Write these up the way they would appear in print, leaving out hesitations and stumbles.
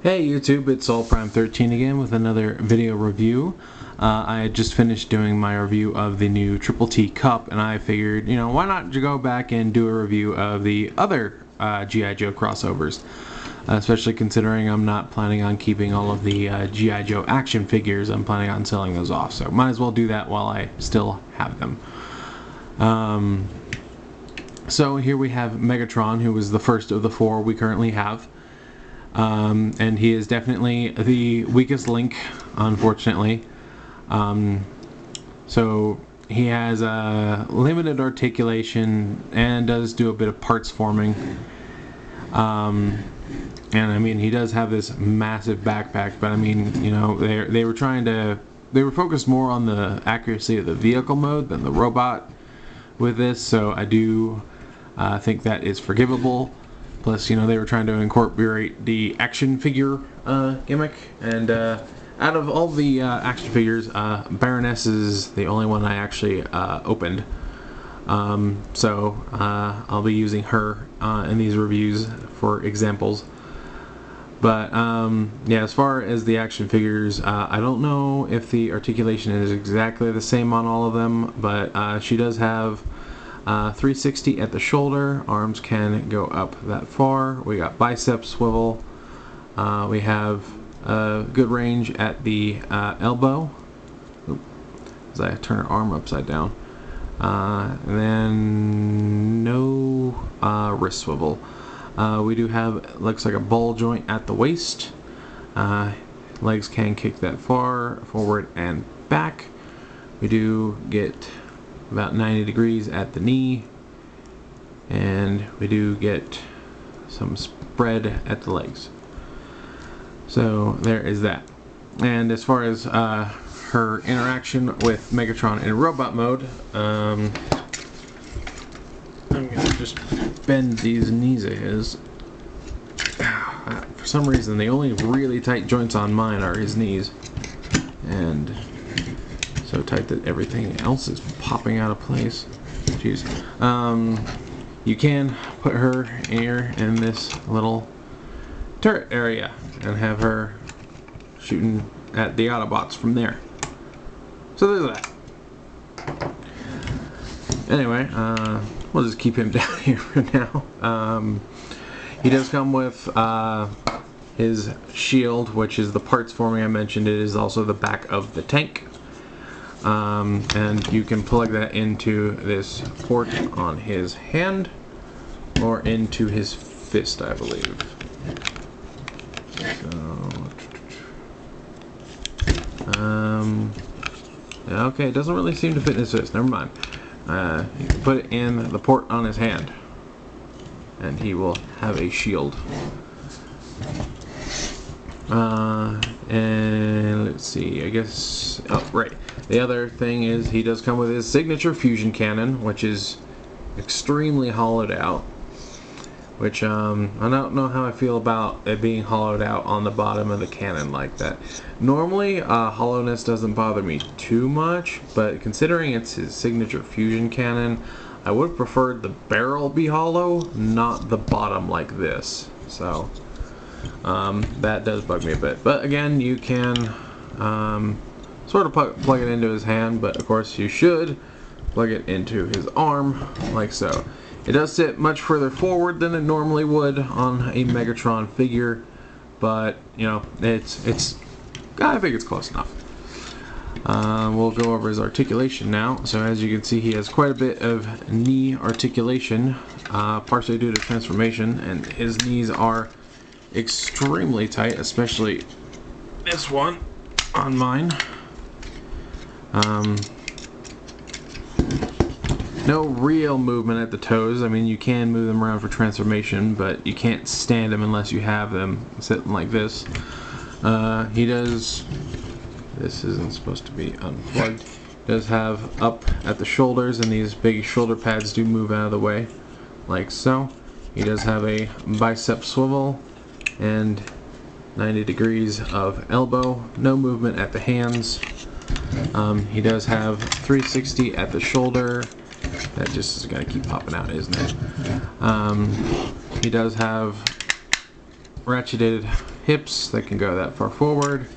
Hey YouTube, it's AllPrime13 again with another video review. I had just finished doing my review of the new Triple T Cup, and I figured, why not go back and do a review of the other G.I. Joe crossovers, especially considering I'm not planning on keeping all of the G.I. Joe action figures. I'm planning on selling those off, so might as well do that while I still have them. So here we have Megatron, who was the first of the four we currently have. And he is definitely the weakest link, unfortunately. So he has a limited articulation and does do a bit of parts forming. And I mean, he does have this massive backpack, but I mean, they were focused more on the accuracy of the vehicle mode than the robot with this, so I do think that is forgivable. Plus, they were trying to incorporate the action figure gimmick, and out of all the action figures, Baroness is the only one I actually opened. So I'll be using her in these reviews for examples. But yeah, as far as the action figures, I don't know if the articulation is exactly the same on all of them, but she does have 360 at the shoulder. Arms can go up that far. We got bicep swivel. We have good range at the elbow. Oop, as I turn her arm upside down. And then no wrist swivel. We do have, looks like a ball joint at the waist. Legs can kick that far, forward and back. We do get about 90 degrees at the knee, and we do get some spread at the legs. So there is that. And as far as her interaction with Megatron in robot mode, I'm gonna just bend these knees of his. For some reason, the only really tight joints on mine are his knees, and so tight that everything else is popping out of place. Jeez. You can put her here in this little turret area and have her shooting at the Autobots from there. So there's that. Anyway, we'll just keep him down here for now. He does come with his shield, which is the parts forming I mentioned. It is also the back of the tank. And you can plug that into this port on his hand or into his fist, I believe. Okay, it doesn't really seem to fit in his fist. Never mind. You can put it in the port on his hand, and he will have a shield. And let's see, I guess, oh, right. The other thing is he does come with his signature fusion cannon, which is extremely hollowed out. Which, I don't know how I feel about it being hollowed out on the bottom of the cannon like that. Normally, hollowness doesn't bother me too much, but considering it's his signature fusion cannon, I would have preferred the barrel be hollow, not the bottom like this. So, that does bug me a bit. But again, you can sort of plug it into his hand, but of course you should plug it into his arm, like so. It does sit much further forward than it normally would on a Megatron figure, but it's I think it's close enough. We'll go over his articulation now. So as you can see, he has quite a bit of knee articulation, partially due to transformation, and his knees are extremely tight, especially this one on mine. No real movement at the toes. I mean, you can move them around for transformation, but you can't stand them unless you have them sitting like this. He does, this isn't supposed to be unplugged, does have up at the shoulders, and these big shoulder pads do move out of the way, like so. He does have a bicep swivel and 90 degrees of elbow. No movement at the hands. He does have 360 at the shoulder. That just is going to keep popping out, isn't it? He does have ratcheted hips that can go that far forward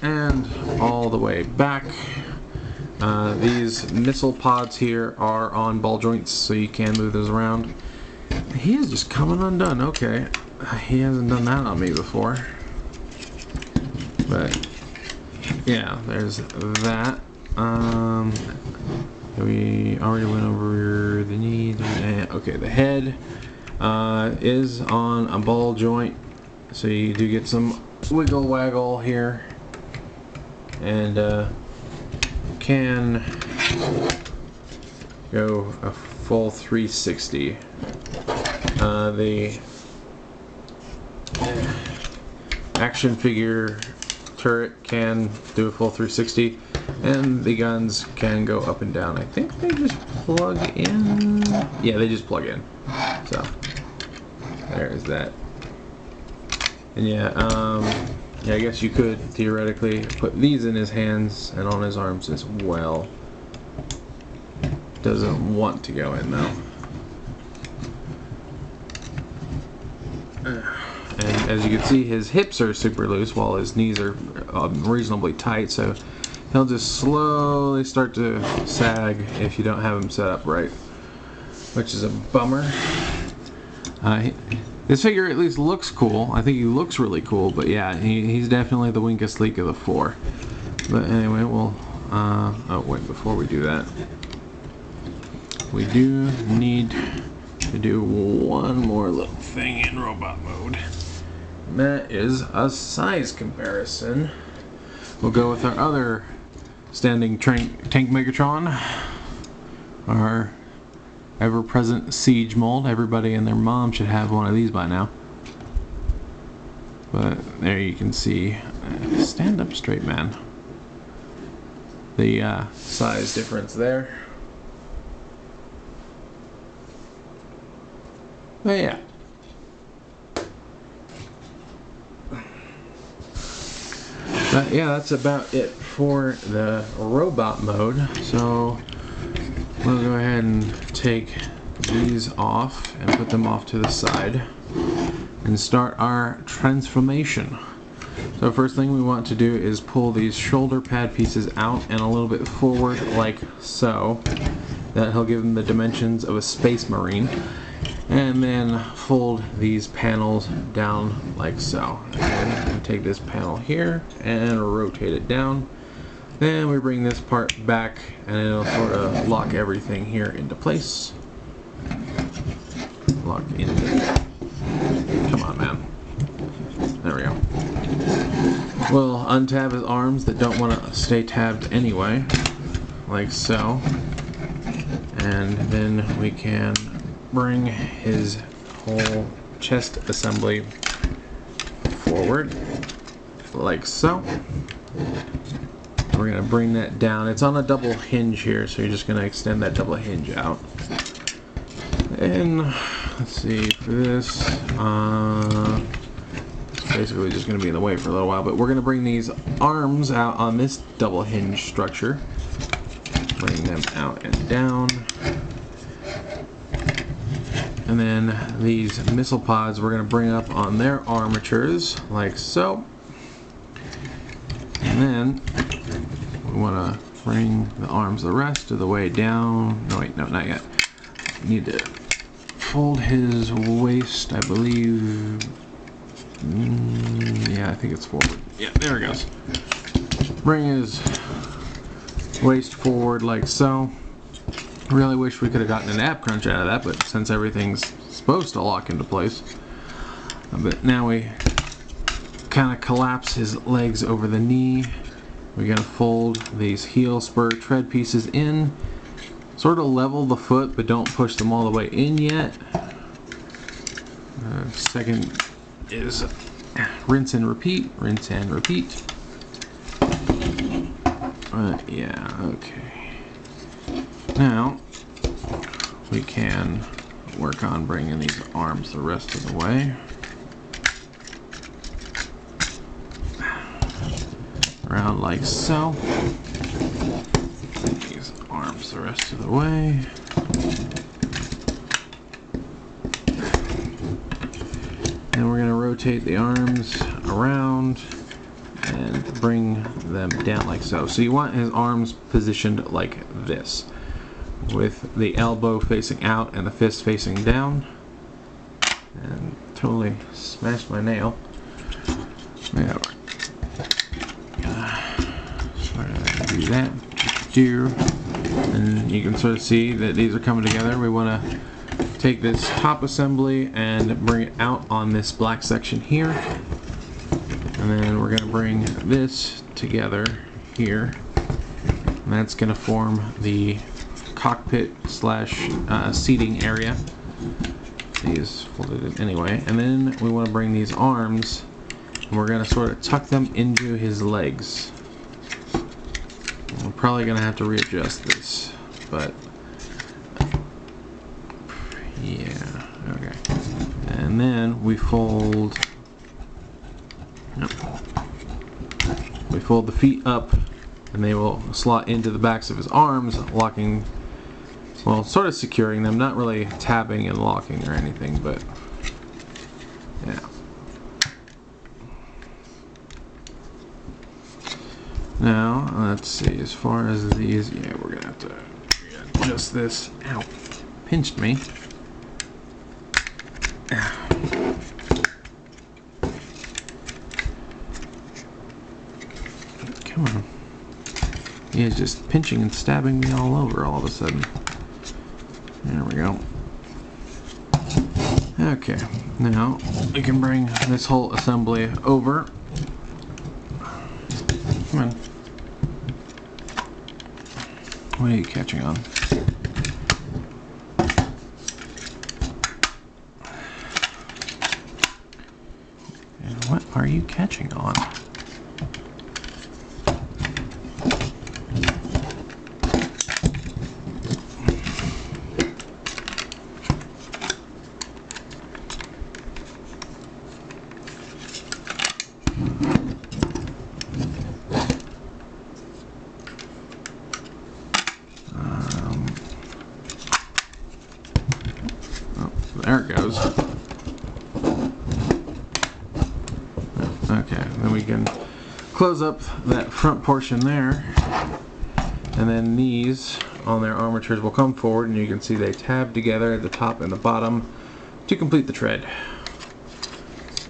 and all the way back. These missile pods here are on ball joints, so you can move those around. He is just coming undone. Okay, he hasn't done that on me before. But yeah, there's that. We already went over the knee. Okay, the head is on a ball joint, so you do get some wiggle waggle here, and can go a full 360. The action figure turret can do a full 360, and the guns can go up and down. I think they just plug in. Yeah, they just plug in. So there's that. And yeah, I guess you could theoretically put these in his hands and on his arms as well. Doesn't want to go in though. And as you can see, his hips are super loose while his knees are reasonably tight, so he'll just slowly start to sag if you don't have him set up right, which is a bummer. This figure at least looks cool. I think he looks really cool, but yeah, he's definitely the weakest link of the four. But anyway, we'll oh wait, before we do that, we do need to do one more little thing in robot mode. And that is a size comparison. We'll go with our other standing tank Megatron, our ever-present siege mold. Everybody and their mom should have one of these by now. But there you can see, stand up straight, man. The size difference there. But yeah. But yeah, that's about it for the robot mode. So we'll go ahead and take these off and put them off to the side and start our transformation. So first thing we want to do is pull these shoulder pad pieces out and a little bit forward like so. That'll give them the dimensions of a space marine. And then fold these panels down like so. And we take this panel here and rotate it down. Then we bring this part back and it'll sort of lock everything here into place. Lock into. Come on, man. There we go. We'll untab his arms that don't want to stay tabbed anyway, like so. And then we can bring his whole chest assembly forward, like so. We're going to bring that down. It's on a double hinge here, so you're just going to extend that double hinge out. And let's see, for this, it's basically just going to be in the way for a little while, but we're going to bring these arms out on this double hinge structure. Bring them out and down. And then these missile pods we're going to bring up on their armatures, like so. And then we want to bring the arms the rest of the way down. No, wait, no, not yet. We need to fold his waist, I believe. Yeah, I think it's forward. Yeah, there it goes. Bring his waist forward like so. Really wish we could have gotten an ab crunch out of that, but since everything's supposed to lock into place. But now we kind of collapse his legs over the knee. We're going to fold these heel spur tread pieces in. Sort of level the foot, but don't push them all the way in yet. Second is rinse and repeat, rinse and repeat. Yeah, okay. Now, we can work on bringing these arms the rest of the way. Around like so. These arms the rest of the way. And we're going to rotate the arms around and bring them down like so. So you want his arms positioned like this, with the elbow facing out and the fist facing down. And totally smashed my nail. Yeah. Do that. And you can sort of see that these are coming together. We want to take this top assembly and bring it out on this black section here. And then we're going to bring this together here. And that's going to form the cockpit slash seating area. These folded in anyway. And then we want to bring these arms and we're going to sort of tuck them into his legs. We're probably going to have to readjust this, but yeah, okay. And then we fold. We fold the feet up and they will slot into the backs of his arms, locking, well, sort of securing them, not really tabbing and locking or anything, but yeah. Now, let's see, as far as these, yeah, we're gonna have to adjust this. Ow, pinched me. Come on. He is just pinching and stabbing me all over all of a sudden. There we go. Okay, now we can bring this whole assembly over. Come on. What are you catching on? And what are you catching on? There it goes. Okay, then we can close up that front portion there, and then these on their armatures will come forward, and you can see they tab together at the top and the bottom to complete the tread.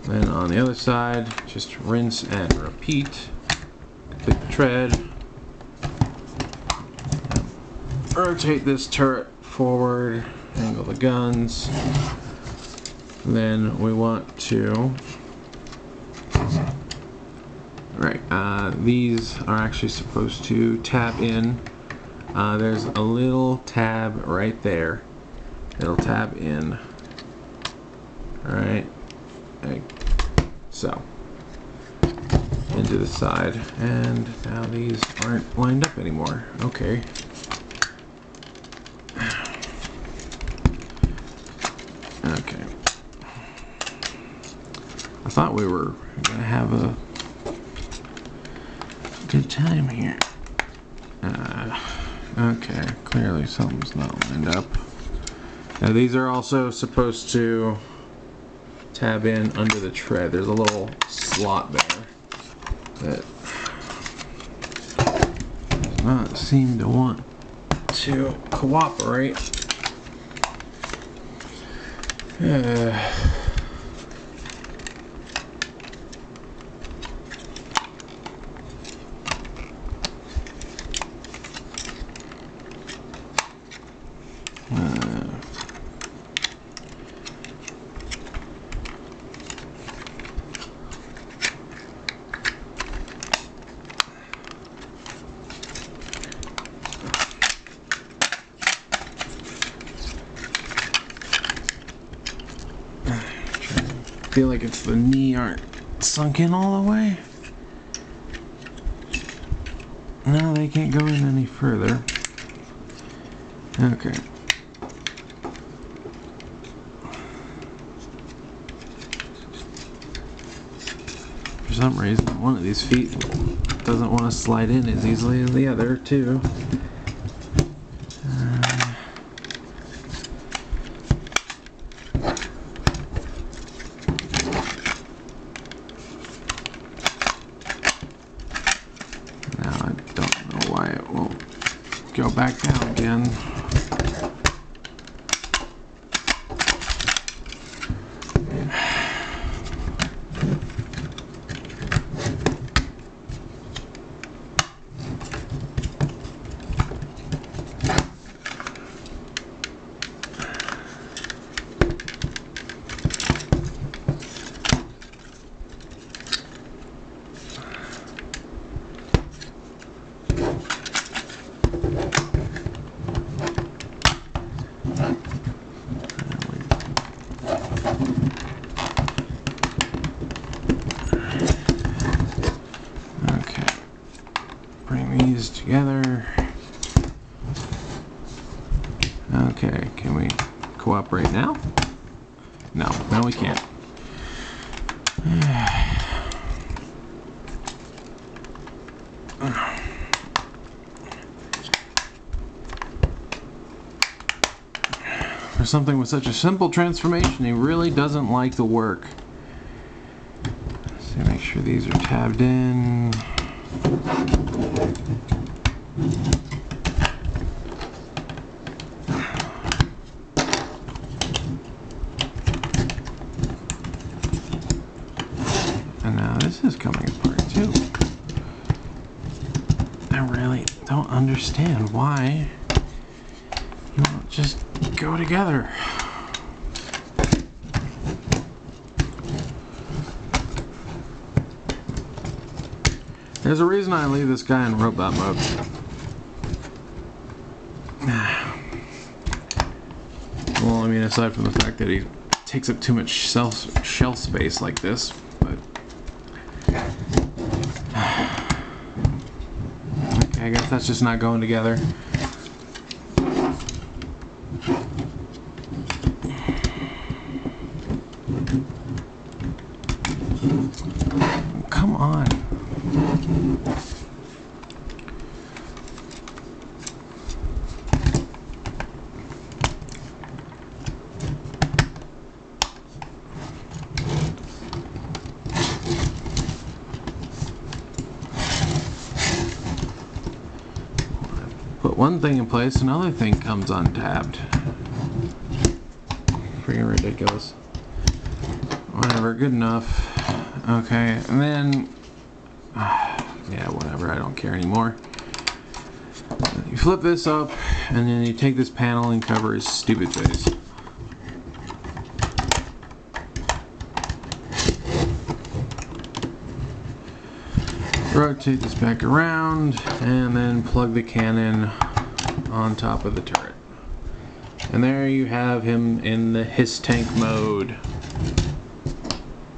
Then on the other side, just rinse and repeat. Complete the tread. Rotate this turret forward. Angle the guns. Then we want to, these are actually supposed to tab in. There's a little tab right there. It'll tab in. Alright, like so, into the side, and now these aren't lined up anymore. Okay. Okay. I thought we were gonna have a good time here. Okay, clearly something's not lined up. Now these are also supposed to tab in under the tread. There's a little slot there that does not seem to want to cooperate. I feel like it's the knee aren't sunk in all the way. No, they can't go in any further. Okay. For some reason, one of these feet doesn't want to slide in as easily as the other two. I don't know why it won't go back down again. These together. Okay, can we cooperate now? No, we can't. For something with such a simple transformation, he really doesn't like the work. So make sure these are tabbed in. And now this is coming apart too. I really don't understand why you won't just go together. There's a reason I leave this guy in robot mode. Well, I mean, aside from the fact that he takes up too much shelf space like this, but okay, I guess that's just not going together. Come on. Put one thing in place, another thing comes untabbed. Freaking ridiculous. Whatever, good enough. Okay, and then yeah, whatever, I don't care anymore. You flip this up, and then you take this panel and cover his stupid face. Rotate this back around, and then plug the cannon on top of the turret. And there you have him in the hiss tank mode.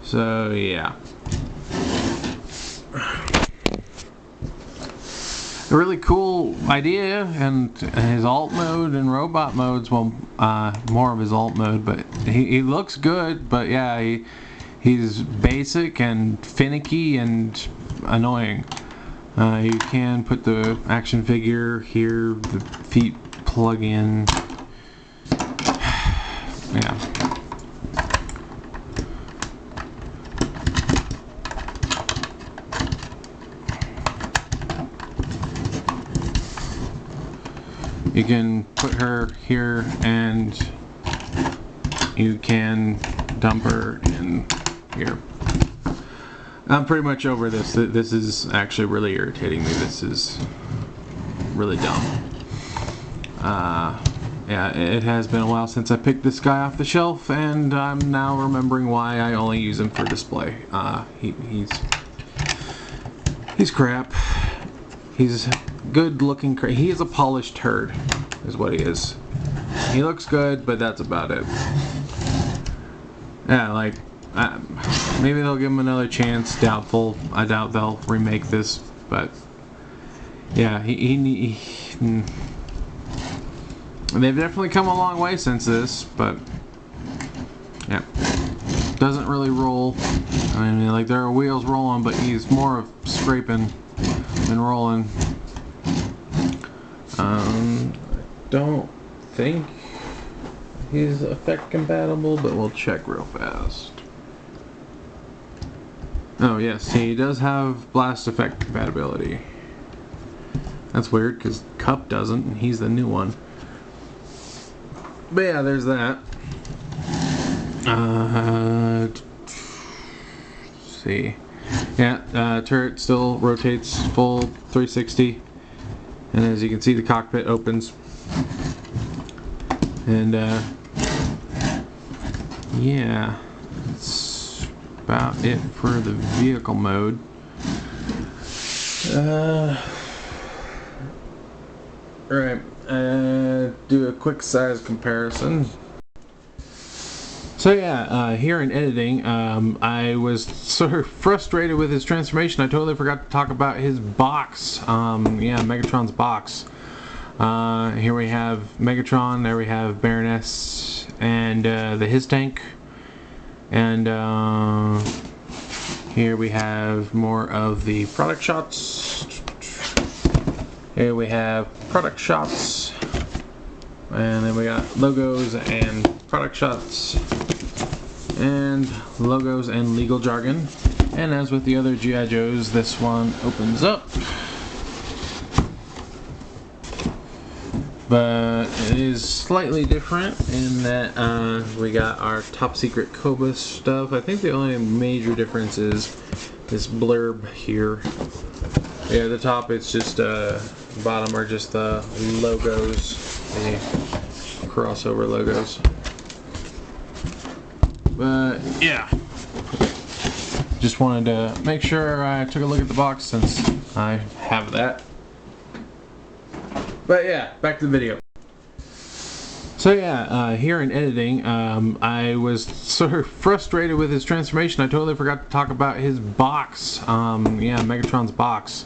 So yeah. A really cool idea, and his alt mode and robot modes, well, more of his alt mode, but he looks good, but yeah, he's basic and finicky and annoying. You can put the action figure here, the feet plug in. Yeah. You can put her here, and you can dump her in here. I'm pretty much over this. This is actually really irritating me. This is really dumb. Yeah, it has been a while since I picked this guy off the shelf, and I'm now remembering why I only use him for display. He's crap. He's good looking. He is a polished turd, is what he is. He looks good, but that's about it. Yeah, like, maybe they'll give him another chance. Doubtful. I doubt they'll remake this, but yeah, they've definitely come a long way since this, but yeah, doesn't really roll. I mean, like, there are wheels rolling, but he's more of scraping than rolling. I don't think he's effect compatible, but we'll check real fast. Oh yes, he does have blast effect compatibility. That's weird because Cup doesn't, and he's the new one. But yeah, there's that. Let's see. Yeah, turret still rotates full 360. And as you can see, the cockpit opens. And yeah, that's about it for the vehicle mode. Alright, do a quick size comparison. So yeah, here in editing, I was sort of frustrated with his transformation. I totally forgot to talk about his box. Yeah, Megatron's box. Here we have Megatron, there we have Baroness, and the his tank. And here we have more of the product shots. Here we have product shots. And then we got logos and product shots. And logos and legal jargon. And as with the other G.I. Joes, this one opens up. But it is slightly different in that we got our top secret Cobra stuff. I think the only major difference is this blurb here. Yeah, the top it's just bottom are just the logos, the crossover logos. But yeah, just wanted to make sure I took a look at the box since I have that. But yeah, back to the video. So yeah, here in editing, I was sort of frustrated with his transformation. I totally forgot to talk about his box. Yeah, Megatron's box.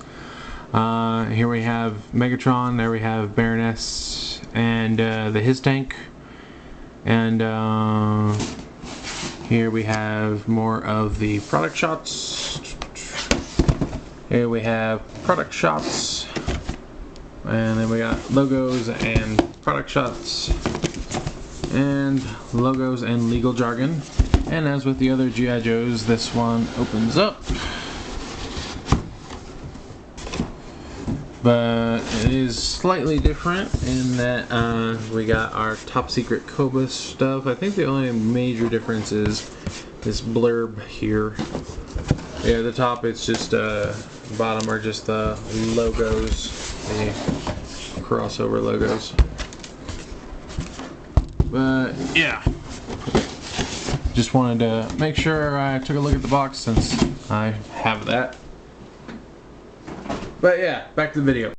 Here we have Megatron, there we have Baroness, and the his tank. And here we have more of the product shots. Here we have product shots. And then we got logos and product shots. And logos and legal jargon. And as with the other G.I. Joes, this one opens up. But it is slightly different in that we got our top secret Cobra stuff. I think the only major difference is this blurb here. Yeah, the top it's just bottom are just the logos, the crossover logos. But yeah, just wanted to make sure I took a look at the box since I have that. But yeah, back to the video.